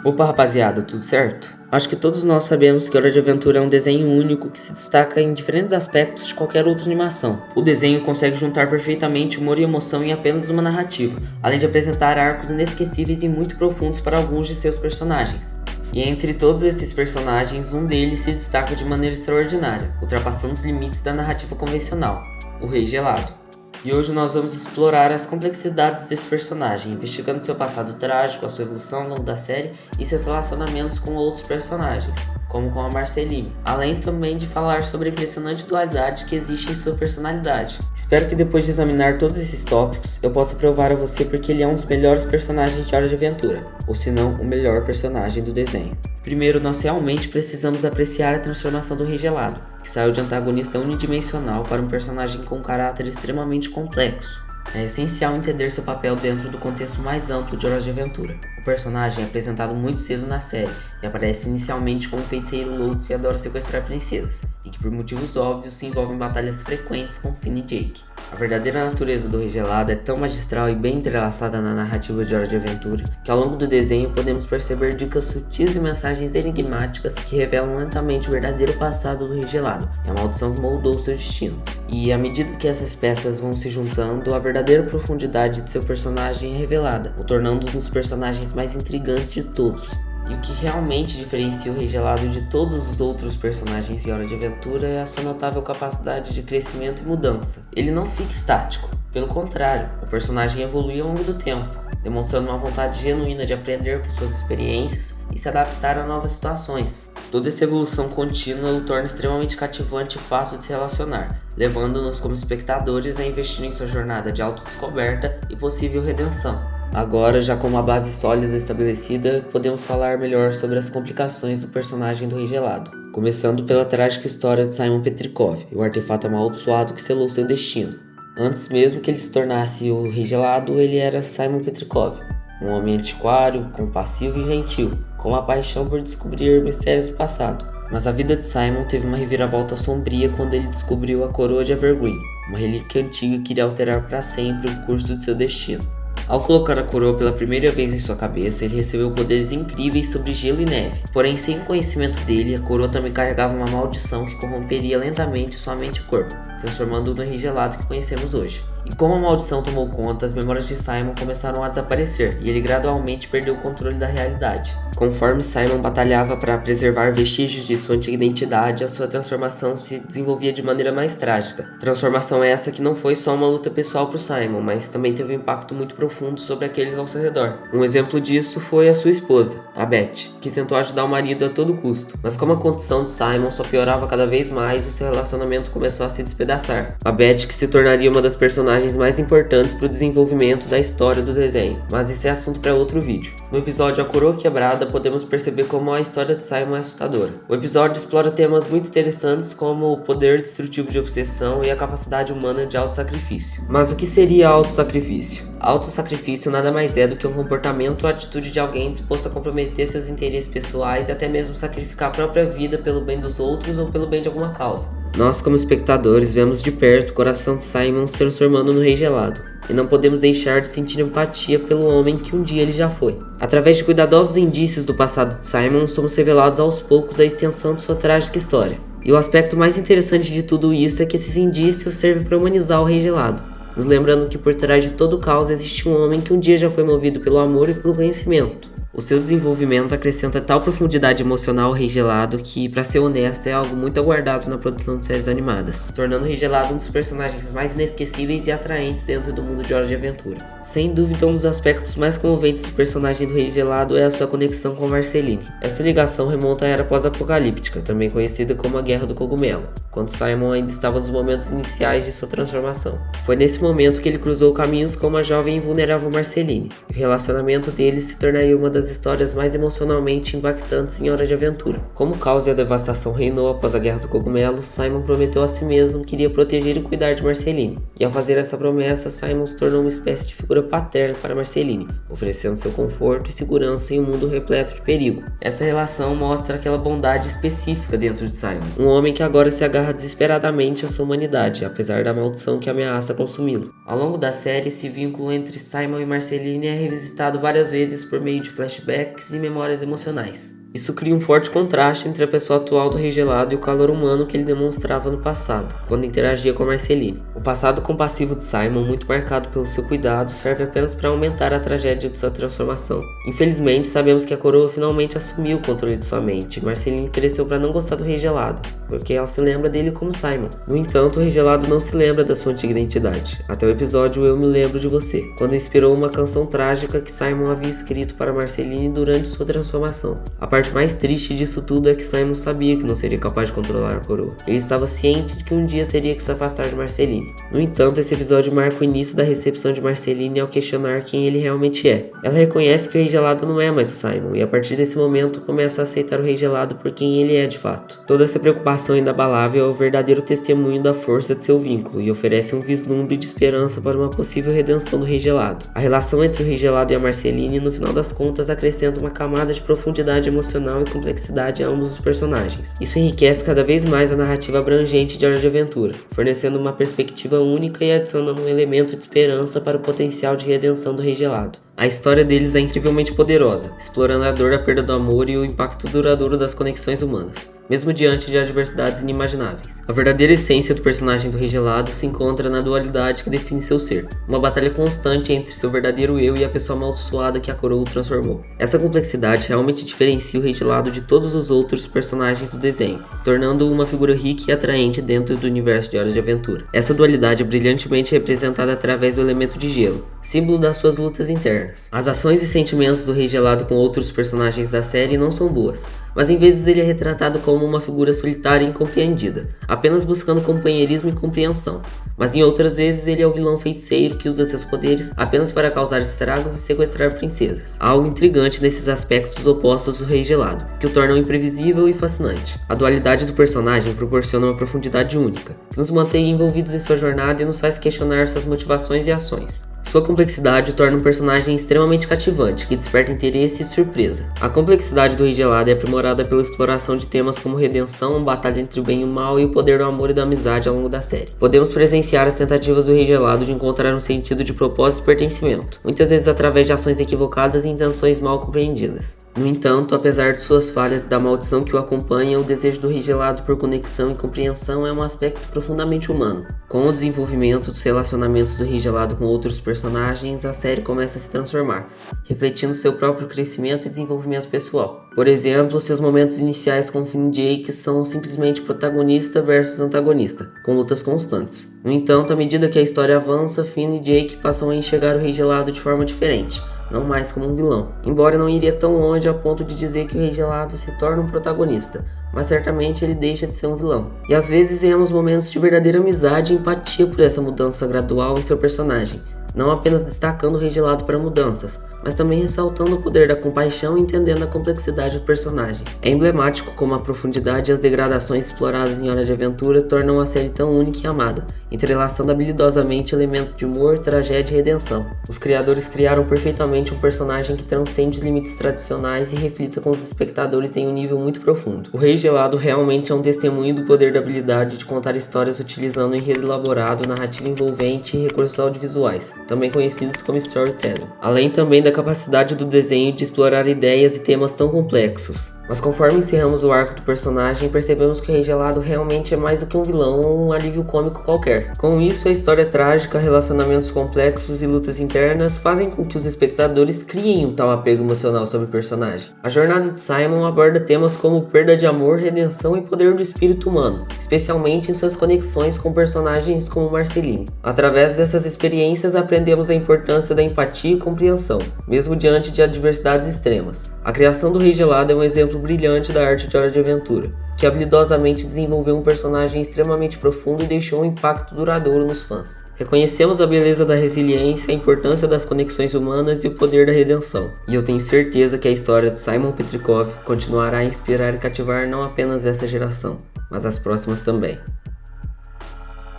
Opa, rapaziada, tudo certo? Acho que todos nós sabemos que Hora de Aventura é um desenho único que se destaca em diferentes aspectos de qualquer outra animação. O desenho consegue juntar perfeitamente humor e emoção em apenas uma narrativa, além de apresentar arcos inesquecíveis e muito profundos para alguns de seus personagens. E entre todos esses personagens, um deles se destaca de maneira extraordinária, ultrapassando os limites da narrativa convencional, o Rei Gelado. E hoje nós vamos explorar as complexidades desse personagem, investigando seu passado trágico, a sua evolução ao longo da série e seus relacionamentos com outros personagens, como com a Marceline, além também de falar sobre a impressionante dualidade que existe em sua personalidade. Espero que depois de examinar todos esses tópicos, eu possa provar a você porque ele é um dos melhores personagens de Hora de Aventura, ou se não, o melhor personagem do desenho. Primeiro, nós realmente precisamos apreciar a transformação do Rei Gelado, que saiu de antagonista unidimensional para um personagem com um caráter extremamente complexo. É essencial entender seu papel dentro do contexto mais amplo de Hora de Aventura. O personagem é apresentado muito cedo na série e aparece inicialmente como um feiticeiro louco que adora sequestrar princesas e que por motivos óbvios se envolve em batalhas frequentes com Finn e Jake. A verdadeira natureza do Rei Gelado é tão magistral e bem entrelaçada na narrativa de Hora de Aventura que ao longo do desenho podemos perceber dicas sutis e mensagens enigmáticas que revelam lentamente o verdadeiro passado do Rei Gelado e a maldição que moldou seu destino. E à medida que essas peças vão se juntando, a verdadeira profundidade de seu personagem é revelada, o tornando um dos personagens mais intrigantes de todos. E o que realmente diferencia o Rei Gelado de todos os outros personagens em Hora de Aventura é a sua notável capacidade de crescimento e mudança. Ele não fica estático, pelo contrário, o personagem evolui ao longo do tempo, demonstrando uma vontade genuína de aprender com suas experiências e se adaptar a novas situações. Toda essa evolução contínua o torna extremamente cativante e fácil de se relacionar, levando-nos como espectadores a investir em sua jornada de autodescoberta e possível redenção. Agora, já com uma base sólida estabelecida, podemos falar melhor sobre as complicações do personagem do Rei Gelado. Começando pela trágica história de Simon Petrikov, o artefato amaldiçoado que selou seu destino. Antes mesmo que ele se tornasse o Rei Gelado, ele era Simon Petrikov, um homem antiquário, compassivo e gentil, com uma paixão por descobrir mistérios do passado. Mas a vida de Simon teve uma reviravolta sombria quando ele descobriu a Coroa de Evergreen, uma relíquia antiga que iria alterar para sempre o curso de seu destino. Ao colocar a coroa pela primeira vez em sua cabeça, ele recebeu poderes incríveis sobre gelo e neve. Porém, sem o conhecimento dele, a coroa também carregava uma maldição que corromperia lentamente sua mente e corpo, transformando-o no Rei Gelado que conhecemos hoje. E como a maldição tomou conta, as memórias de Simon começaram a desaparecer e ele gradualmente perdeu o controle da realidade. Conforme Simon batalhava para preservar vestígios de sua antiga identidade, a sua transformação se desenvolvia de maneira mais trágica. Transformação essa que não foi só uma luta pessoal para o Simon, mas também teve um impacto muito profundo sobre aqueles ao seu redor. Um exemplo disso foi a sua esposa, a Beth, que tentou ajudar o marido a todo custo. Mas como a condição de Simon só piorava cada vez mais, o seu relacionamento começou a se despedaçar. A Beth que se tornaria uma das personagens mais importantes para o desenvolvimento da história do desenho, mas esse é assunto para outro vídeo. No episódio A Coroa Quebrada, podemos perceber como a história de Simon é assustadora. O episódio explora temas muito interessantes como o poder destrutivo de obsessão e a capacidade humana de autossacrifício. Mas o que seria autossacrifício? Autossacrifício nada mais é do que um comportamento ou atitude de alguém disposto a comprometer seus interesses pessoais e até mesmo sacrificar a própria vida pelo bem dos outros ou pelo bem de alguma causa. Nós, como espectadores, vemos de perto o coração de Simon se transformando no Rei Gelado, e não podemos deixar de sentir empatia pelo homem que um dia ele já foi. Através de cuidadosos indícios do passado de Simon, somos revelados aos poucos a extensão de sua trágica história. E o aspecto mais interessante de tudo isso é que esses indícios servem para humanizar o Rei Gelado, nos lembrando que por trás de todo o caos existe um homem que um dia já foi movido pelo amor e pelo conhecimento. O seu desenvolvimento acrescenta tal profundidade emocional ao Rei Gelado que, pra ser honesto, é algo muito aguardado na produção de séries animadas, tornando o Rei Gelado um dos personagens mais inesquecíveis e atraentes dentro do mundo de Hora de Aventura. Sem dúvida, um dos aspectos mais comoventes do personagem do Rei Gelado é a sua conexão com Marceline. Essa ligação remonta à era pós-apocalíptica, também conhecida como a Guerra do Cogumelo, quando Simon ainda estava nos momentos iniciais de sua transformação. Foi nesse momento que ele cruzou caminhos com uma jovem e invulnerável Marceline, e o relacionamento deles se tornaria uma das histórias mais emocionalmente impactantes em Hora de Aventura. Como o caos e a devastação reinou após a Guerra do Cogumelo, Simon prometeu a si mesmo que iria proteger e cuidar de Marceline. E ao fazer essa promessa, Simon se tornou uma espécie de figura paterna para Marceline, oferecendo seu conforto e segurança em um mundo repleto de perigo. Essa relação mostra aquela bondade específica dentro de Simon, um homem que agora se agarra desesperadamente à sua humanidade, apesar da maldição que ameaça consumi-lo. Ao longo da série, esse vínculo entre Simon e Marceline é revisitado várias vezes por meio de flashbacks flashbacks e memórias emocionais. Isso cria um forte contraste entre a pessoa atual do Rei Gelado e o calor humano que ele demonstrava no passado, quando interagia com a Marceline. O passado compassivo de Simon, muito marcado pelo seu cuidado, serve apenas para aumentar a tragédia de sua transformação. Infelizmente, sabemos que a coroa finalmente assumiu o controle de sua mente, e Marceline cresceu para não gostar do Rei Gelado, porque ela se lembra dele como Simon. No entanto, o Rei Gelado não se lembra da sua antiga identidade, até o episódio Eu Me Lembro de Você, quando inspirou uma canção trágica que Simon havia escrito para Marceline durante sua transformação. A parte mais triste disso tudo é que Simon sabia que não seria capaz de controlar a coroa. Ele estava ciente de que um dia teria que se afastar de Marceline. No entanto, esse episódio marca o início da recepção de Marceline ao questionar quem ele realmente é. Ela reconhece que o Rei Gelado não é mais o Simon, e a partir desse momento começa a aceitar o Rei Gelado por quem ele é de fato. Toda essa preocupação inabalável é o verdadeiro testemunho da força de seu vínculo e oferece um vislumbre de esperança para uma possível redenção do Rei Gelado. A relação entre o Rei Gelado e a Marceline, no final das contas, acrescenta uma camada de profundidade emocional e complexidade a ambos os personagens. Isso enriquece cada vez mais a narrativa abrangente de Hora de Aventura, fornecendo uma perspectiva única e adicionando um elemento de esperança para o potencial de redenção do Rei Gelado. A história deles é incrivelmente poderosa, explorando a dor da perda do amor e o impacto duradouro das conexões humanas, mesmo diante de adversidades inimagináveis. A verdadeira essência do personagem do Rei Gelado se encontra na dualidade que define seu ser, uma batalha constante entre seu verdadeiro eu e a pessoa amaldiçoada que a coroa o transformou. Essa complexidade realmente diferencia o Rei Gelado de todos os outros personagens do desenho, tornando-o uma figura rica e atraente dentro do universo de Hora de Aventura. Essa dualidade é brilhantemente representada através do elemento de gelo, símbolo das suas lutas internas. As ações e sentimentos do Rei Gelado com outros personagens da série não são boas, mas em vezes ele é retratado como uma figura solitária e incompreendida, apenas buscando companheirismo e compreensão. Mas em outras vezes ele é o vilão feiticeiro que usa seus poderes apenas para causar estragos e sequestrar princesas. Há algo intrigante nesses aspectos opostos do Rei Gelado, que o tornam imprevisível e fascinante. A dualidade do personagem proporciona uma profundidade única, que nos mantém envolvidos em sua jornada e nos faz questionar suas motivações e ações. Sua complexidade o torna um personagem extremamente cativante, que desperta interesse e surpresa. A complexidade do Rei Gelado é aprimorada pela exploração de temas como redenção, batalha entre o bem e o mal e o poder do amor e da amizade ao longo da série. Podemos presenciar as tentativas do Rei Gelado de encontrar um sentido de propósito e pertencimento, muitas vezes através de ações equivocadas e intenções mal compreendidas. No entanto, apesar de suas falhas e da maldição que o acompanha, o desejo do Rei Gelado por conexão e compreensão é um aspecto profundamente humano. Com o desenvolvimento dos relacionamentos do Rei Gelado com outros personagens, a série começa a se transformar, refletindo seu próprio crescimento e desenvolvimento pessoal. Por exemplo, seus momentos iniciais com Finn e Jake são simplesmente protagonista versus antagonista, com lutas constantes. No entanto, à medida que a história avança, Finn e Jake passam a enxergar o Rei Gelado de forma diferente, não mais como um vilão. Embora não iria tão longe a ponto de dizer que o Rei Gelado se torna um protagonista, mas certamente ele deixa de ser um vilão. E às vezes vemos momentos de verdadeira amizade e empatia por essa mudança gradual em seu personagem, não apenas destacando o Rei Gelado para mudanças, mas também ressaltando o poder da compaixão e entendendo a complexidade do personagem. É emblemático como a profundidade e as degradações exploradas em Hora de Aventura tornam a série tão única e amada, entrelaçando habilidosamente elementos de humor, tragédia e redenção. Os criadores criaram perfeitamente um personagem que transcende os limites tradicionais e reflita com os espectadores em um nível muito profundo. O Rei Gelado realmente é um testemunho do poder da habilidade de contar histórias utilizando um enredo elaborado, narrativa envolvente e recursos audiovisuais, também conhecidos como storytelling, além também da capacidade do desenho de explorar ideias e temas tão complexos. Mas conforme encerramos o arco do personagem, percebemos que o Rei Gelado realmente é mais do que um vilão ou um alívio cômico qualquer. Com isso, a história trágica, relacionamentos complexos e lutas internas fazem com que os espectadores criem um tal apego emocional sobre o personagem. A jornada de Simon aborda temas como perda de amor, redenção e poder do espírito humano, especialmente em suas conexões com personagens como Marceline. Através dessas experiências, aprendemos a importância da empatia e compreensão, mesmo diante de adversidades extremas. A criação do Rei Gelado é um exemplo brilhante da arte de Hora de Aventura, que habilidosamente desenvolveu um personagem extremamente profundo e deixou um impacto duradouro nos fãs. Reconhecemos a beleza da resiliência, a importância das conexões humanas e o poder da redenção. E eu tenho certeza que a história de Simon Petrikov continuará a inspirar e cativar não apenas essa geração, mas as próximas também.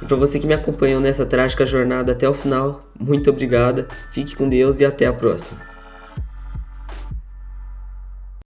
E para você que me acompanhou nessa trágica jornada até o final, muito obrigada, fique com Deus e até a próxima.